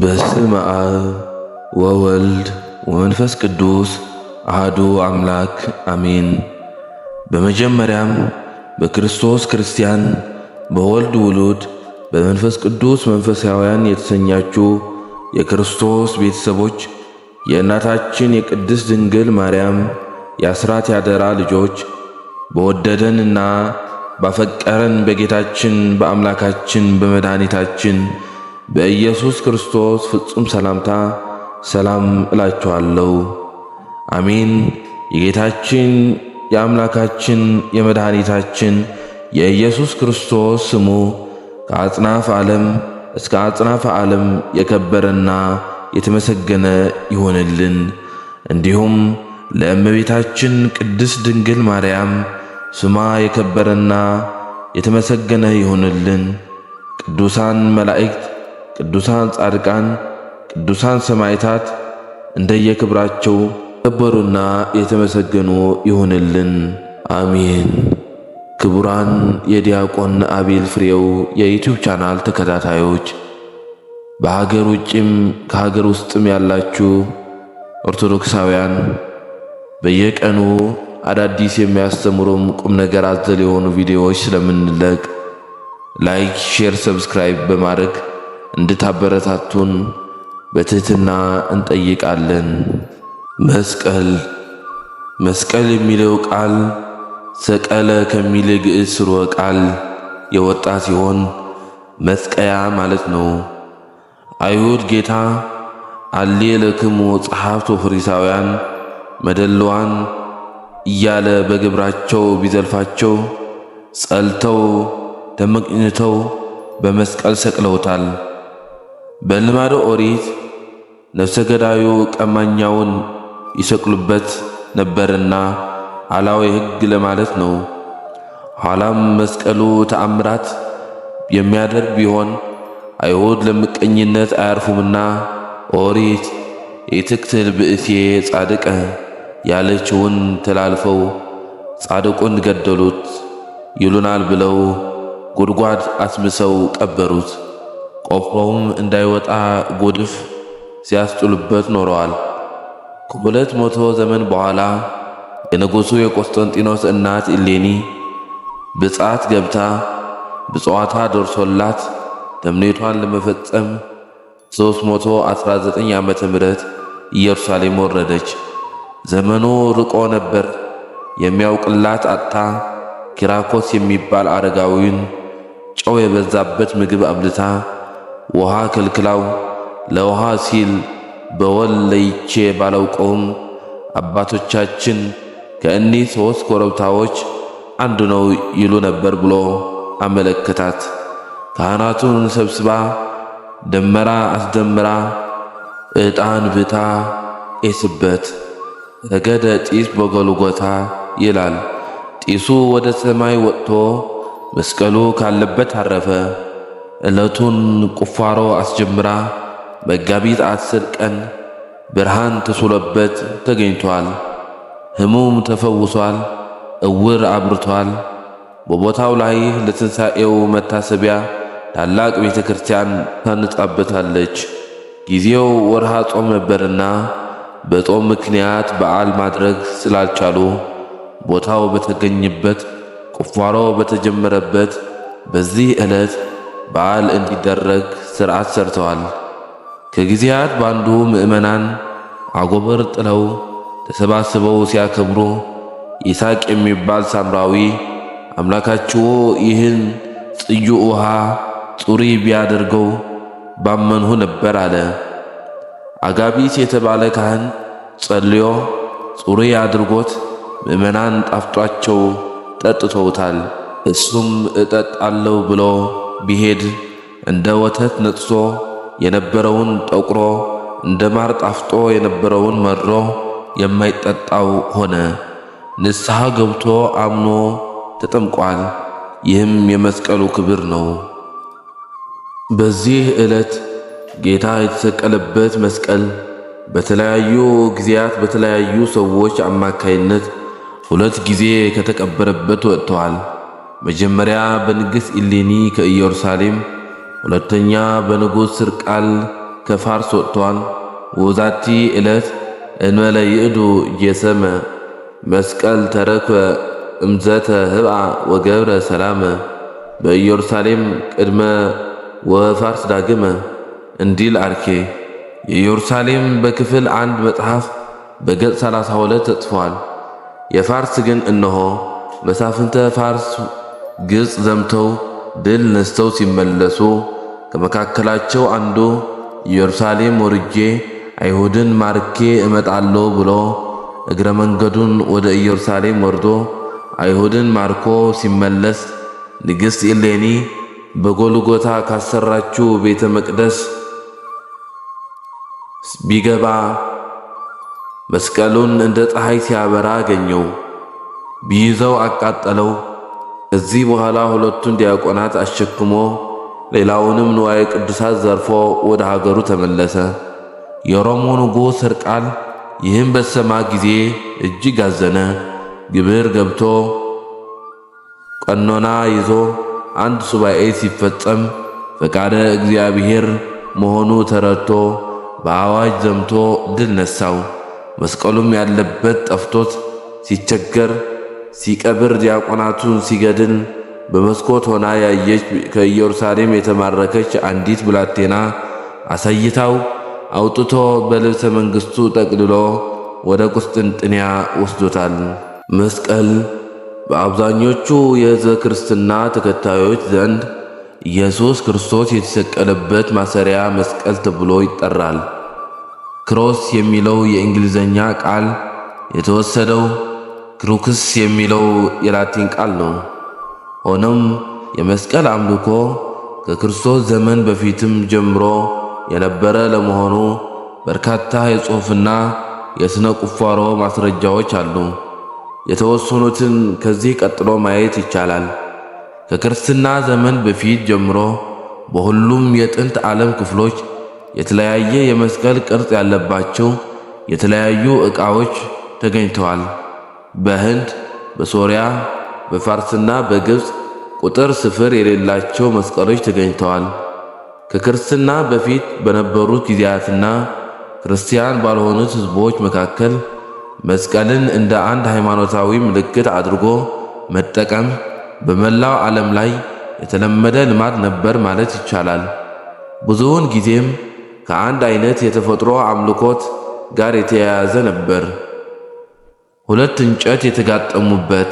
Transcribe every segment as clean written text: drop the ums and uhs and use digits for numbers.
በስመ አብ ወወልድ ወመንፈስ ቅዱስ አሐዱ አምላክ አሜን። በመጀመሪያም በክርስቶስ ክርስቲያን በወልድ ውሉድ በመንፈስ ቅዱስ መንፈሳውያን የተሰኛችሁ የክርስቶስ ቤተሰቦች የእናታችን የቅድስት ድንግል ማርያም የአስራት ያደራ ልጆች በወደደንና ባፈቀረን በጌታችን በአምላካችን በመድኃኒታችን በኢየሱስ ክርስቶስ ፍጹም ሰላምታ ሰላም እላችኋለሁ። አሜን። የጌታችን የአምላካችን የመድኃኒታችን የኢየሱስ ክርስቶስ ስሙ ከአጽናፍ ዓለም እስከ አጽናፍ ዓለም የከበረና የተመሰገነ ይሆንልን። እንዲሁም ለእመቤታችን ቅድስት ድንግል ማርያም ስሟ የከበረና የተመሰገነ ይሆንልን። ቅዱሳን መላእክት፣ ቅዱሳን ጻድቃን፣ ቅዱሳን ሰማዕታት እንደየክብራቸው የከበሩና የተመሰገኑ ይሆንልን። አሜን። ክቡራን የዲያቆን አቤል ፍሬው የዩቲዩብ ቻናል ተከታታዮች በሀገር ውጭም ከሀገር ውስጥም ያላችሁ ኦርቶዶክሳውያን በየቀኑ አዳዲስ የሚያስተምሩም ቁም ነገር አዘል የሆኑ ቪዲዮዎች ስለምንለቅ ላይክ፣ ሼር፣ ሰብስክራይብ በማድረግ እንድታበረታቱን በትህትና እንጠይቃለን። መስቀል የሚለው ቃል ሰቀለ ከሚል ግዕዝ ሥርወ ቃል የወጣ ሲሆን መስቀያ ማለት ነው። አይሁድ ጌታ አሌ ለክሙ ጸሐፍት ወፈሪሳውያን መደልዋን እያለ በግብራቸው ቢዘልፋቸው ጸልተው ተመቅኝተው በመስቀል ሰቅለውታል። በልማደ ኦሪት ነፍሰ ገዳዩ ቀማኛውን ይሰቅሉበት ነበርና አላዊ ሕግ ለማለት ነው። ኋላም መስቀሉ ተአምራት የሚያደርግ ቢሆን አይሁድ ለምቀኝነት አያርፉምና ኦሪት ኢትቅትል ብእሴ ጻድቀ ያለችውን ተላልፈው ጻድቁን ገደሉት ይሉናል ብለው ጉድጓድ አስምሰው ቀበሩት። ቆፍረውም እንዳይወጣ ጎድፍ ሲያስጥሉበት ኖረዋል። ከ200 ዘመን በኋላ የንጉሡ የቆስጠንጢኖስ እናት እሌኒ ብፅዓት ገብታ ብፅዋታ ደርሶላት ተምኔቷን ለመፈጸም 319 ዓመተ ምህረት ኢየሩሳሌም ወረደች። ዘመኑ ርቆ ነበር። የሚያውቅላት አጥታ ኪራኮስ የሚባል አረጋዊን ጨው የበዛበት ምግብ አብልታ ውሃ ከልክላው ለውሃ ሲል በወል ለይቼ ባላውቀውም አባቶቻችን ከእኒህ 3 ኮረብታዎች አንዱ ነው ይሉ ነበር ብሎ አመለከታት። ካህናቱን ሰብስባ ደመራ አስደምራ ዕጣን ብታ ቄስበት ረገደ ጢስ በጎልጎታ ይላል። ጢሱ ወደ ሰማይ ወጥቶ መስቀሉ ካለበት አረፈ። ዕለቱን ቁፋሮ አስጀምራ መጋቢት 10 ቀን ብርሃን ተስሎበት ተገኝቷል። ሕሙም ተፈውሷል። እውር አብርቷል። በቦታው ላይ ለትንሣኤው መታሰቢያ ታላቅ ቤተ ክርስቲያን ታንጻበታለች። ጊዜው ወርሃ ጾም ነበርና በጾም ምክንያት በዓል ማድረግ ስላልቻሉ ቦታው በተገኘበት ቁፋሮ በተጀመረበት በዚህ ዕለት በዓል እንዲደረግ ሥርዓት ሰርተዋል። ከጊዜያት ባንዱ ምዕመናን አጎበር ጥለው ተሰባስበው ሲያከብሩ ይስሐቅ የሚባል ሳምራዊ አምላካችሁ ይህን ጽዩ ውሃ ጹሪ ቢያደርገው ባመንሁ ነበር አለ። አጋቢስ የተባለ ካህን ጸልዮ ጹሪ አድርጎት ምዕመናን ጣፍጧቸው ጠጥተውታል። እሱም እጠጣለሁ ብሎ ቢሄድ እንደ ወተት ነጥሶ የነበረውን ጠቁሮ እንደ ማር ጣፍጦ የነበረውን መሮ የማይጠጣው ሆነ። ንስሐ ገብቶ አምኖ ተጠምቋል። ይህም የመስቀሉ ክብር ነው። በዚህ ዕለት ጌታ የተሰቀለበት መስቀል በተለያዩ ጊዜያት በተለያዩ ሰዎች አማካይነት 2 ጊዜ ከተቀበረበት ወጥተዋል። መጀመሪያ በንግሥት እሌኒ ከኢየሩሳሌም፣ ሁለተኛ በንጉሥ ስርቃል ከፋርስ ወጥቷል። ወዛቲ ዕለት እንበለ ይእዱ ጄሰመ መስቀል ተረክበ እምዘተ ህብአ ወገብረ ሰላመ በኢየሩሳሌም ቅድመ ወፋርስ ዳግመ እንዲል አርኬ። የኢየሩሳሌም በክፍል 1 መጽሐፍ በገጽ 32 ተጽፏል። የፋርስ ግን እነሆ መሳፍንተ ፋርስ ግብፅ ዘምተው ድል ነስተው ሲመለሱ ከመካከላቸው አንዱ ኢየሩሳሌም ወርጄ አይሁድን ማርኬ እመጣለሁ ብሎ እግረ መንገዱን ወደ ኢየሩሳሌም ወርዶ አይሁድን ማርኮ ሲመለስ ንግሥት ኢሌኒ በጎልጎታ ካሰራችው ቤተ መቅደስ ቢገባ መስቀሉን እንደ ፀሐይ ሲያበራ አገኘው። ቢይዘው አቃጠለው። ከዚህ በኋላ ሁለቱን ዲያቆናት አሸክሞ ሌላውንም ንዋየ ቅዱሳት ዘርፎ ወደ ሀገሩ ተመለሰ። የሮሙ ንጉሥ ሕርቃል ይህም በሰማ ጊዜ እጅግ አዘነ። ግብር ገብቶ ቀኖና ይዞ አንድ ሱባኤ ሲፈጸም ፈቃደ እግዚአብሔር መሆኑ ተረድቶ በአዋጅ ዘምቶ ድል ነሳው። መስቀሉም ያለበት ጠፍቶት ሲቸገር ሲቀብር ዲያቆናቱን ሲገድል በመስኮት ሆና ያየች ከኢየሩሳሌም የተማረከች አንዲት ብላቴና አሳይታው አውጥቶ በልብሰ መንግሥቱ ጠቅልሎ ወደ ቁስጥንጥንያ ወስዶታል። መስቀል በአብዛኞቹ የሕዝበ ክርስትና ተከታዮች ዘንድ ኢየሱስ ክርስቶስ የተሰቀለበት ማሰሪያ መስቀል ተብሎ ይጠራል። ክሮስ የሚለው የእንግሊዘኛ ቃል የተወሰደው ክሩክስ የሚለው የላቲን ቃል ነው። ሆኖም የመስቀል አምልኮ ከክርስቶስ ዘመን በፊትም ጀምሮ የነበረ ለመሆኑ በርካታ የጽሑፍና የሥነ ቁፋሮ ማስረጃዎች አሉ። የተወሰኑትን ከዚህ ቀጥሎ ማየት ይቻላል። ከክርስትና ዘመን በፊት ጀምሮ በሁሉም የጥንት ዓለም ክፍሎች የተለያየ የመስቀል ቅርጽ ያለባቸው የተለያዩ ዕቃዎች ተገኝተዋል። በህንድ፣ በሶሪያ፣ በፋርስና በግብፅ ቁጥር ስፍር የሌላቸው መስቀሎች ተገኝተዋል። ከክርስትና በፊት በነበሩት ጊዜያትና ክርስቲያን ባልሆኑት ሕዝቦች መካከል መስቀልን እንደ አንድ ሃይማኖታዊ ምልክት አድርጎ መጠቀም በመላው ዓለም ላይ የተለመደ ልማድ ነበር ማለት ይቻላል። ብዙውን ጊዜም ከአንድ አይነት የተፈጥሮ አምልኮት ጋር የተያያዘ ነበር። ሁለት እንጨት የተጋጠሙበት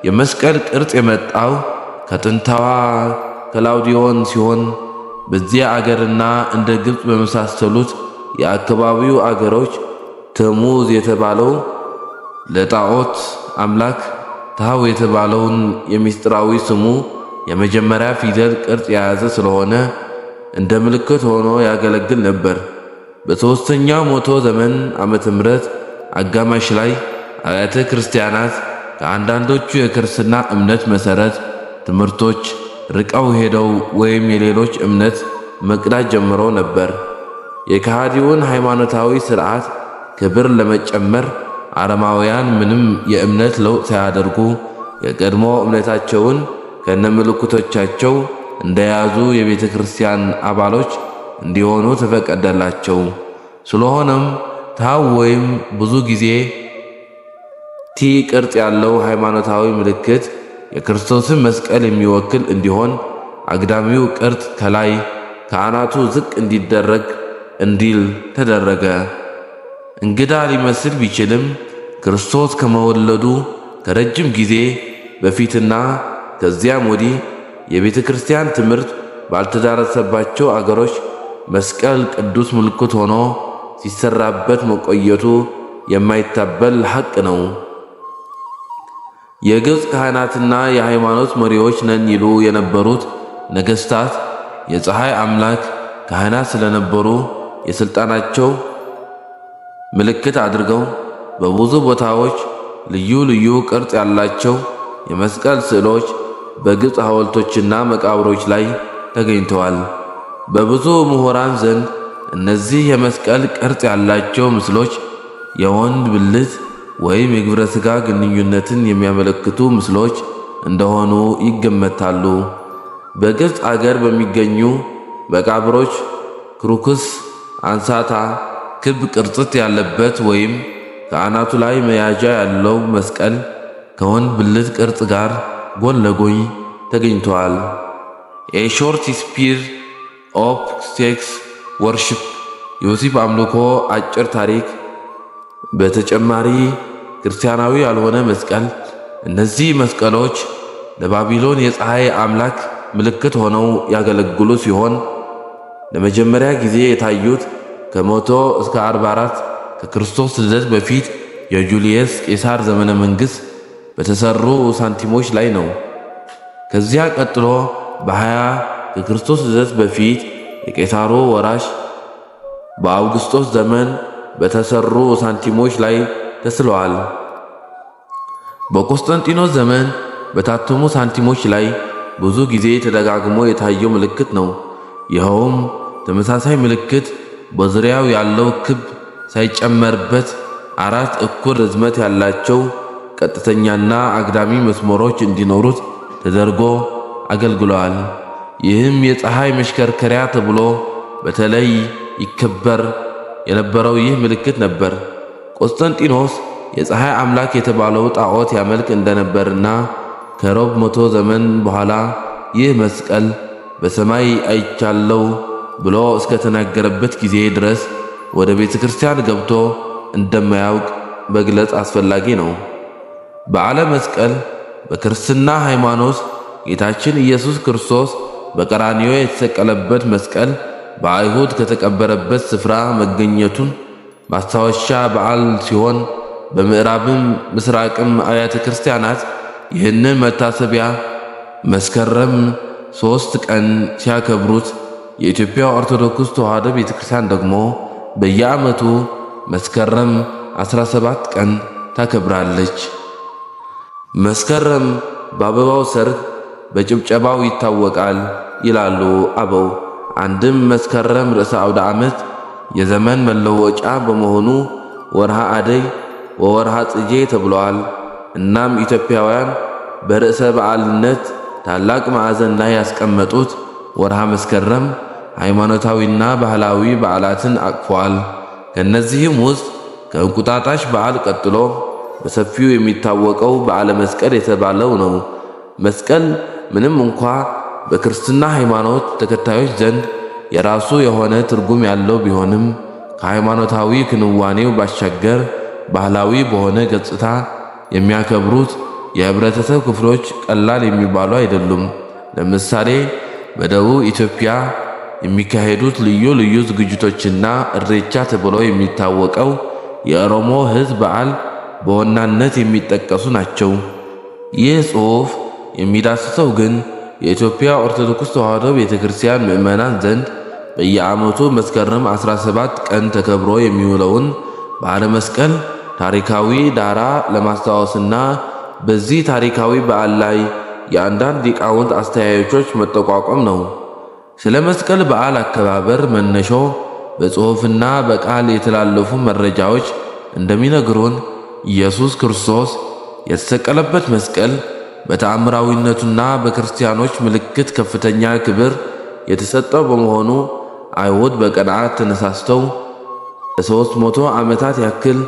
የመስቀል ቅርጽ የመጣው ከጥንታዋ ከላውዲዮን ሲሆን በዚያ አገርና እንደ ግብፅ በመሳሰሉት የአካባቢው አገሮች ተሙዝ የተባለው ለጣዖት አምላክ ታው የተባለውን የምስጢራዊ ስሙ የመጀመሪያ ፊደል ቅርጽ የያዘ ስለሆነ እንደ ምልክት ሆኖ ያገለግል ነበር። በሦስተኛው መቶ ዘመን ዓመተ ምህረት አጋማሽ ላይ አብያተ ክርስቲያናት ከአንዳንዶቹ የክርስትና እምነት መሠረት ትምህርቶች ርቀው ሄደው ወይም የሌሎች እምነት መቅዳት ጀምረው ነበር። የከሃዲውን ሃይማኖታዊ ሥርዓት ክብር ለመጨመር አረማውያን ምንም የእምነት ለውጥ ሳያደርጉ የቀድሞ እምነታቸውን ከነምልክቶቻቸው እንደያዙ የቤተ ክርስቲያን አባሎች እንዲሆኑ ተፈቀደላቸው። ስለሆነም ታው ወይም ብዙ ጊዜ ቲ ቅርጽ ያለው ሃይማኖታዊ ምልክት የክርስቶስን መስቀል የሚወክል እንዲሆን አግዳሚው ቅርጽ ከላይ ከአናቱ ዝቅ እንዲደረግ እንዲል ተደረገ። እንግዳ ሊመስል ቢችልም ክርስቶስ ከመወለዱ ከረጅም ጊዜ በፊትና ከዚያም ወዲህ የቤተ ክርስቲያን ትምህርት ባልተዳረሰባቸው አገሮች መስቀል ቅዱስ ምልክት ሆኖ ሲሰራበት መቆየቱ የማይታበል ሐቅ ነው። የግብፅ ካህናትና የሃይማኖት መሪዎች ነን ይሉ የነበሩት ነገሥታት የፀሐይ አምላክ ካህናት ስለነበሩ የሥልጣናቸው ምልክት አድርገው በብዙ ቦታዎች ልዩ ልዩ ቅርጽ ያላቸው የመስቀል ስዕሎች በግብፅ ሐውልቶችና መቃብሮች ላይ ተገኝተዋል። በብዙ ምሁራን ዘንድ እነዚህ የመስቀል ቅርጽ ያላቸው ምስሎች የወንድ ብልት ወይም የግብረ ሥጋ ግንኙነትን የሚያመለክቱ ምስሎች እንደሆኑ ይገመታሉ። በግብፅ አገር በሚገኙ መቃብሮች ክሩክስ አንሳታ ክብ ቅርጽት ያለበት ወይም ከአናቱ ላይ መያዣ ያለው መስቀል ከወንድ ብልት ቅርጽ ጋር ጎን ለጎን ተገኝቷል። ኤ ሾርት ሂስቶሪ ኦፍ ሴክስ ወርሺፕ የወሲብ አምልኮ አጭር ታሪክ። በተጨማሪ ክርስቲያናዊ ያልሆነ መስቀል። እነዚህ መስቀሎች ለባቢሎን የፀሐይ አምላክ ምልክት ሆነው ያገለግሉ ሲሆን ለመጀመሪያ ጊዜ የታዩት ከ100 እስከ 44 ከክርስቶስ ልደት በፊት የጁልየስ ቄሳር ዘመነ መንግሥት በተሰሩ ሳንቲሞች ላይ ነው። ከዚያ ቀጥሎ በ20 ከክርስቶስ ልደት በፊት የቄሳሩ ወራሽ በአውግስጦስ ዘመን በተሰሩ ሳንቲሞች ላይ ተስለዋል። በቆስጠንጢኖስ ዘመን በታተሙ ሳንቲሞች ላይ ብዙ ጊዜ ተደጋግሞ የታየው ምልክት ነው። ይኸውም ተመሳሳይ ምልክት በዙሪያው ያለው ክብ ሳይጨመርበት 4 እኩል ርዝመት ያላቸው ቀጥተኛና አግዳሚ መስመሮች እንዲኖሩት ተደርጎ አገልግሏል። ይህም የፀሐይ መሽከርከሪያ ተብሎ በተለይ ይከበር የነበረው ይህ ምልክት ነበር። ቆስጠንጢኖስ የፀሐይ አምላክ የተባለው ጣዖት ያመልክ እንደነበርና ከሮብ 100 ዘመን በኋላ ይህ መስቀል በሰማይ አይቻለው ብሎ እስከተናገረበት ጊዜ ድረስ ወደ ቤተ ክርስቲያን ገብቶ እንደማያውቅ መግለጽ አስፈላጊ ነው። በዓለ መስቀል በክርስትና ሃይማኖት ጌታችን ኢየሱስ ክርስቶስ በቀራንዮ የተሰቀለበት መስቀል በአይሁድ ከተቀበረበት ስፍራ መገኘቱን ማስታወሻ በዓል ሲሆን በምዕራብም ምስራቅም አብያተ ክርስቲያናት ይህንን መታሰቢያ መስከረም 3 ቀን ሲያከብሩት የኢትዮጵያ ኦርቶዶክስ ተዋሕዶ ቤተክርስቲያን ደግሞ በየዓመቱ መስከረም 17 ቀን ታከብራለች። መስከረም በአበባው ሰርግ በጭብጨባው ይታወቃል ይላሉ አበው። አንድም መስከረም ርዕሰ አውደ ዓመት የዘመን መለወጫ በመሆኑ ወርሃ አደይ ወወርሃ ጽጌ ተብለዋል። እናም ኢትዮጵያውያን በርዕሰ በዓልነት ታላቅ ማዕዘን ላይ ያስቀመጡት ወርሃ መስከረም ሃይማኖታዊና ባህላዊ በዓላትን አቅፏል። ከነዚህም ውስጥ ከእንቁጣጣሽ በዓል ቀጥሎ በሰፊው የሚታወቀው በዓለ መስቀል የተባለው ነው። መስቀል ምንም እንኳ በክርስትና ሃይማኖት ተከታዮች ዘንድ የራሱ የሆነ ትርጉም ያለው ቢሆንም ከሃይማኖታዊ ክንዋኔው ባሻገር ባህላዊ በሆነ ገጽታ የሚያከብሩት የህብረተሰብ ክፍሎች ቀላል የሚባሉ አይደሉም። ለምሳሌ በደቡብ ኢትዮጵያ የሚካሄዱት ልዩ ልዩ ዝግጅቶችና እሬቻ ተብሎ የሚታወቀው የኦሮሞ ሕዝብ በዓል በዋናነት የሚጠቀሱ ናቸው። ይህ ጽሑፍ የሚዳስሰው ግን የኢትዮጵያ ኦርቶዶክስ ተዋሕዶ ቤተክርስቲያን ምዕመናን ዘንድ በየዓመቱ መስከረም 17 ቀን ተከብሮ የሚውለውን በዓለ መስቀል ታሪካዊ ዳራ ለማስታወስና በዚህ ታሪካዊ በዓል ላይ የአንዳንድ ሊቃውንት አስተያየቶች መጠቋቋም ነው። ስለ መስቀል በዓል አከባበር መነሾ በጽሑፍና በቃል የተላለፉ መረጃዎች እንደሚነግሩን ኢየሱስ ክርስቶስ የተሰቀለበት መስቀል በተአምራዊነቱና በክርስቲያኖች ምልክት ከፍተኛ ክብር የተሰጠው በመሆኑ አይሁድ በቅንዓት ተነሳስተው ለ300 ዓመታት ያክል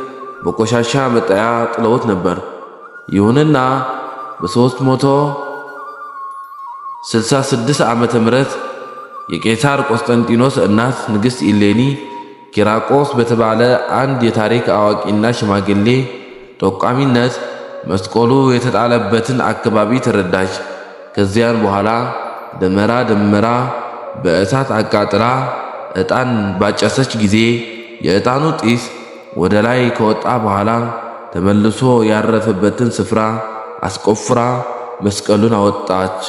በቆሻሻ መጣያ ጥለውት ነበር። ይሁንና በ366 ዓመተ ምህረት የቄሳር ቆስጠንጢኖስ እናት ንግሥት ኢሌኒ ኪራቆስ በተባለ አንድ የታሪክ አዋቂና ሽማግሌ ጠቋሚነት መስቀሉ የተጣለበትን አካባቢ ተረዳች። ከዚያን በኋላ ደመራ በእሳት አቃጥላ ዕጣን ባጨሰች ጊዜ የዕጣኑ ጢስ ወደ ላይ ከወጣ በኋላ ተመልሶ ያረፈበትን ስፍራ አስቆፍራ መስቀሉን አወጣች።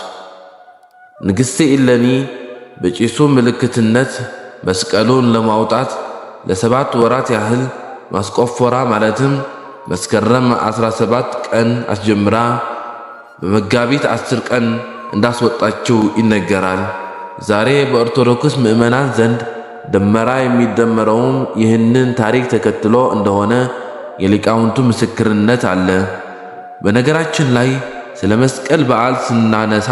ንግሥት ኢሌኒ በጭሱ ምልክትነት መስቀሉን ለማውጣት ለ7 ወራት ያህል ማስቆፈራ ማለትም መስከረም 17 ቀን አስጀምራ በመጋቢት 10 ቀን እንዳስወጣችው ይነገራል። ዛሬ በኦርቶዶክስ ምዕመናን ዘንድ ደመራ የሚደመረውም ይህንን ታሪክ ተከትሎ እንደሆነ የሊቃውንቱ ምስክርነት አለ። በነገራችን ላይ ስለ መስቀል በዓል ስናነሳ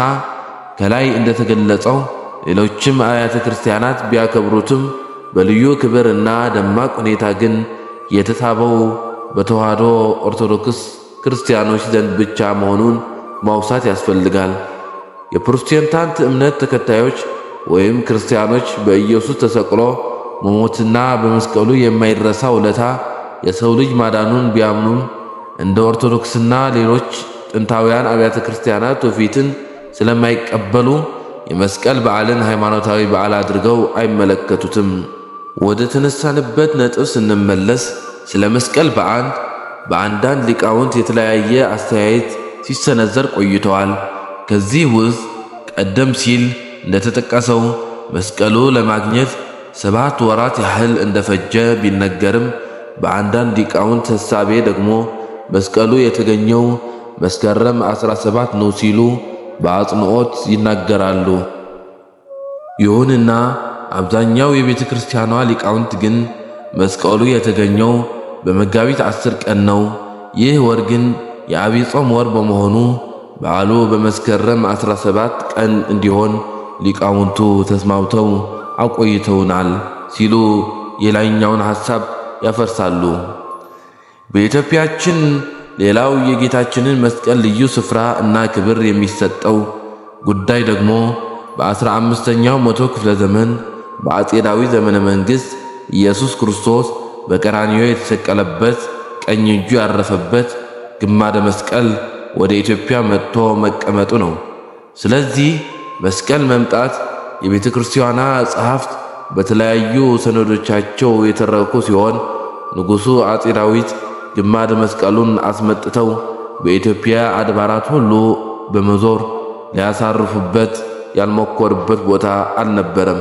ከላይ እንደተገለጸው ሌሎችም አብያተ ክርስቲያናት ቢያከብሩትም በልዩ ክብርና ደማቅ ሁኔታ ግን የተሳበው በተዋሕዶ ኦርቶዶክስ ክርስቲያኖች ዘንድ ብቻ መሆኑን ማውሳት ያስፈልጋል። የፕሮቴስታንት እምነት ተከታዮች ወይም ክርስቲያኖች በኢየሱስ ተሰቅሎ መሞትና በመስቀሉ የማይረሳ ውለታ የሰው ልጅ ማዳኑን ቢያምኑም እንደ ኦርቶዶክስና ሌሎች ጥንታውያን አብያተ ክርስቲያናት ትውፊትን ስለማይቀበሉ የመስቀል በዓልን ሃይማኖታዊ በዓል አድርገው አይመለከቱትም። ወደ ተነሳንበት ነጥብ ስንመለስ ስለ መስቀል በዓል በአንዳንድ ሊቃውንት የተለያየ አስተያየት ሲሰነዘር ቆይተዋል። ከዚህ ውስጥ ቀደም ሲል እንደተጠቀሰው መስቀሉ ለማግኘት 7 ወራት ያህል እንደፈጀ ቢነገርም በአንዳንድ ሊቃውንት ሕሳቤ ደግሞ መስቀሉ የተገኘው መስከረም 17 ነው ሲሉ በአጽንዖት ይናገራሉ። ይሁንና አብዛኛው የቤተ ክርስቲያኗ ሊቃውንት ግን መስቀሉ የተገኘው በመጋቢት 10 ቀን ነው። ይህ ወር ግን የዐቢይ ጾም ወር በመሆኑ በዓሉ በመስከረም 17 ቀን እንዲሆን ሊቃውንቱ ተስማምተው አቆይተውናል ሲሉ የላይኛውን ሐሳብ ያፈርሳሉ። በኢትዮጵያችን ሌላው የጌታችንን መስቀል ልዩ ስፍራ እና ክብር የሚሰጠው ጉዳይ ደግሞ በ15ኛው መቶ ክፍለ ዘመን በአፄ ዳዊት ዘመነ መንግሥት ኢየሱስ ክርስቶስ በቀራንዮ የተሰቀለበት ቀኝ እጁ ያረፈበት ግማደ መስቀል ወደ ኢትዮጵያ መጥቶ መቀመጡ ነው። ስለዚህ መስቀል መምጣት የቤተ ክርስቲያኗ ጸሐፍት በተለያዩ ሰነዶቻቸው የተረኩ ሲሆን ንጉሡ አፄ ዳዊት ግማደ መስቀሉን አስመጥተው በኢትዮጵያ አድባራት ሁሉ በመዞር ሊያሳርፉበት ያልሞከሩበት ቦታ አልነበረም።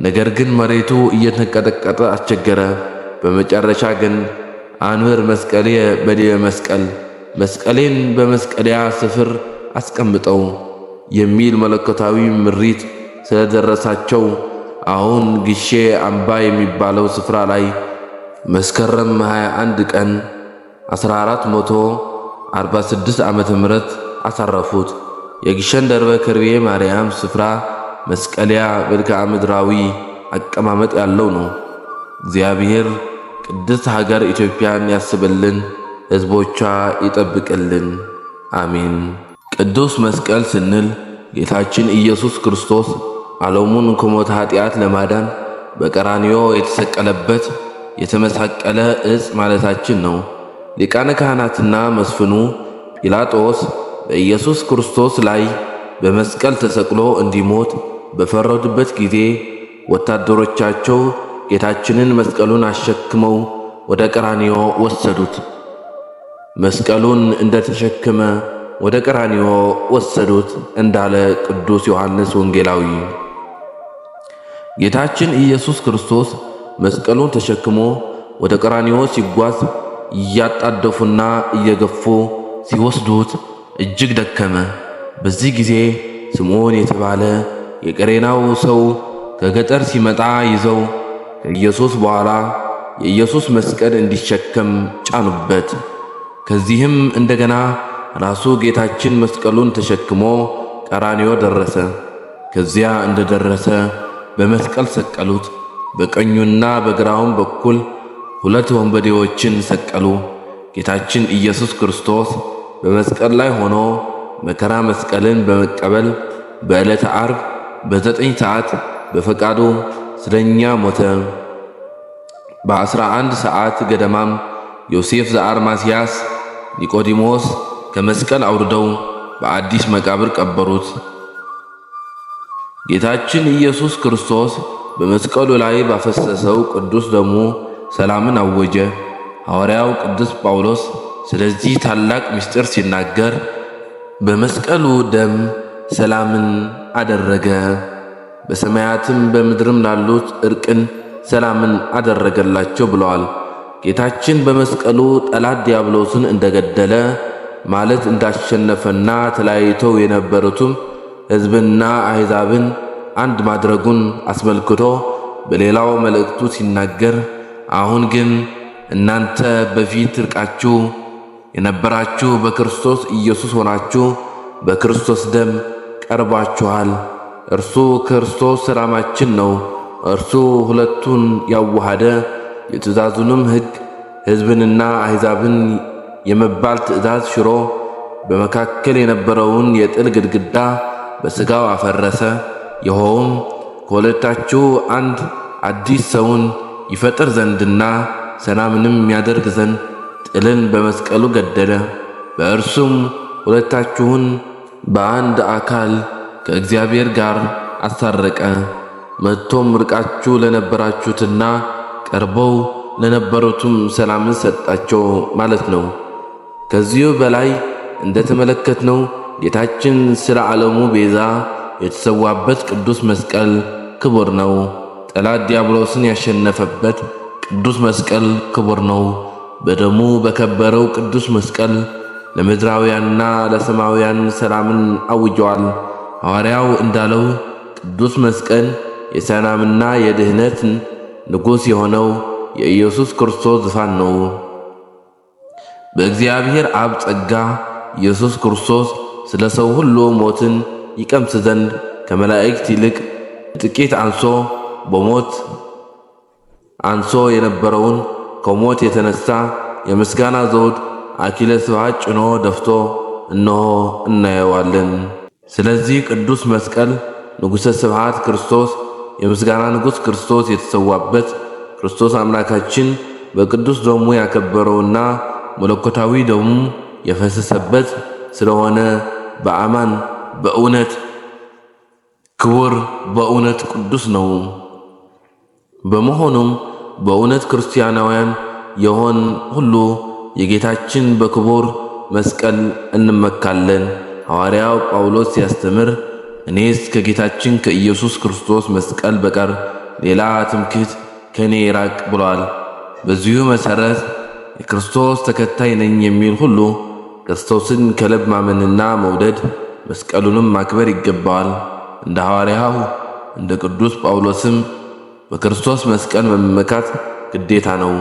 ነገር ግን መሬቱ እየተንቀጠቀጠ አስቸገረ። በመጨረሻ ግን አንብር መስቀልየ በዲበ መስቀል፣ መስቀሌን በመስቀልያ ስፍር አስቀምጠው የሚል መለኮታዊ ምሪት ስለደረሳቸው አሁን ግሼ አምባ የሚባለው ስፍራ ላይ መስከረም 21 ቀን 1446 ዓመተ ምህረት አሳረፉት። የግሸን ደርበ ከርቤ ማርያም ስፍራ መስቀልያ መልክዓ ምድራዊ አቀማመጥ ያለው ነው። እግዚአብሔር ቅድስት ሀገር ኢትዮጵያን ያስብልን፣ ሕዝቦቿ ይጠብቅልን፣ አሜን። ቅዱስ መስቀል ስንል ጌታችን ኢየሱስ ክርስቶስ ዓለሙን ከሞት ኃጢአት ለማዳን በቀራንዮ የተሰቀለበት የተመሳቀለ ዕፅ ማለታችን ነው። ሊቃነ ካህናትና መስፍኑ ጲላጦስ በኢየሱስ ክርስቶስ ላይ በመስቀል ተሰቅሎ እንዲሞት በፈረዱበት ጊዜ ወታደሮቻቸው ጌታችንን መስቀሉን አሸክመው ወደ ቀራንዮ ወሰዱት። መስቀሉን እንደተሸከመ ወደ ቀራንዮ ወሰዱት እንዳለ ቅዱስ ዮሐንስ ወንጌላዊ። ጌታችን ኢየሱስ ክርስቶስ መስቀሉን ተሸክሞ ወደ ቀራንዮ ሲጓዝ እያጣደፉና እየገፉ ሲወስዱት እጅግ ደከመ። በዚህ ጊዜ ስምዖን የተባለ የቀሬናው ሰው ከገጠር ሲመጣ ይዘው ከኢየሱስ በኋላ የኢየሱስ መስቀል እንዲሸከም ጫኑበት። ከዚህም እንደገና ራሱ ጌታችን መስቀሉን ተሸክሞ ቀራንዮ ደረሰ። ከዚያ እንደደረሰ በመስቀል ሰቀሉት። በቀኙና በግራውም በኩል 2 ወንበዴዎችን ሰቀሉ። ጌታችን ኢየሱስ ክርስቶስ በመስቀል ላይ ሆኖ መከራ መስቀልን በመቀበል በዕለተ ዓርብ በ9 ሰዓት በፈቃዱ ስለኛ ሞተ። በ11 ሰዓት ገደማም ዮሴፍ ዘአርማስያስ ኒቆዲሞስ ከመስቀል አውርደው በአዲስ መቃብር ቀበሩት። ጌታችን ኢየሱስ ክርስቶስ በመስቀሉ ላይ ባፈሰሰው ቅዱስ ደሙ ሰላምን አወጀ። ሐዋርያው ቅዱስ ጳውሎስ ስለዚህ ታላቅ ምስጢር ሲናገር በመስቀሉ ደም ሰላምን አደረገ፣ በሰማያትም በምድርም ላሉት እርቅን ሰላምን አደረገላቸው ብለዋል። ጌታችን በመስቀሉ ጠላት ዲያብሎስን እንደገደለ ማለት እንዳሸነፈና ተለያይተው የነበሩትም ሕዝብና አሕዛብን አንድ ማድረጉን አስመልክቶ በሌላው መልእክቱ ሲናገር አሁን ግን እናንተ በፊት ርቃችሁ የነበራችሁ በክርስቶስ ኢየሱስ ሆናችሁ በክርስቶስ ደም ቀርባችኋል። እርሱ ክርስቶስ ሰላማችን ነው። እርሱ ሁለቱን ያዋሃደ የትእዛዙንም ሕግ ሕዝብንና አሕዛብን የመባል ትእዛዝ ሽሮ በመካከል የነበረውን የጥል ግድግዳ በሥጋው አፈረሰ። ይኸውም ከሁለታችሁ አንድ አዲስ ሰውን ይፈጥር ዘንድና ሰላምንም ያደርግ ዘንድ ጥልን በመስቀሉ ገደለ። በእርሱም ሁለታችሁን በአንድ አካል ከእግዚአብሔር ጋር አስታረቀ። መጥቶም ርቃችሁ ለነበራችሁትና ቀርበው ለነበሩትም ሰላምን ሰጣቸው ማለት ነው። ከዚሁ በላይ እንደተመለከትነው ጌታችን ስለ ዓለሙ ቤዛ የተሰዋበት ቅዱስ መስቀል ክቡር ነው። ጠላት ዲያብሎስን ያሸነፈበት ቅዱስ መስቀል ክቡር ነው። በደሙ በከበረው ቅዱስ መስቀል ለምድራውያንና ለሰማያውያን ሰላምን አውጀዋል። ሐዋርያው እንዳለው ቅዱስ መስቀል የሰላምና የድኅነት ንጉሥ የሆነው የኢየሱስ ክርስቶስ ዙፋን ነው። በእግዚአብሔር አብ ጸጋ ኢየሱስ ክርስቶስ ስለ ሰው ሁሉ ሞትን ይቀምስ ዘንድ ከመላእክት ይልቅ ጥቂት በሞት አንሶ የነበረውን ከሞት የተነሳ የምስጋና ዘውድ አክሊለ ስብሐት ጭኖ ደፍቶ እነሆ እናየዋለን። ስለዚህ ቅዱስ መስቀል ንጉሠ ስብሐት ክርስቶስ የምስጋና ንጉሥ ክርስቶስ የተሰዋበት ክርስቶስ አምላካችን በቅዱስ ደሙ ያከበረውና መለኮታዊ ደሙ የፈሰሰበት ስለሆነ በአማን በእውነት ክቡር በእውነት ቅዱስ ነው። በመሆኑም በእውነት ክርስቲያናውያን የሆን ሁሉ የጌታችን በክቡር መስቀል እንመካለን። ሐዋርያው ጳውሎስ ሲያስተምር እኔስ ከጌታችን ከኢየሱስ ክርስቶስ መስቀል በቀር ሌላ ትምክህት ከኔ ይራቅ ብሏል። በዚሁ መሠረት የክርስቶስ ተከታይ ነኝ የሚል ሁሉ ክርስቶስን ከልብ ማመንና መውደድ መስቀሉንም ማክበር ይገባዋል። እንደ ሐዋርያው እንደ ቅዱስ ጳውሎስም በክርስቶስ መስቀል መመካት ግዴታ ነው።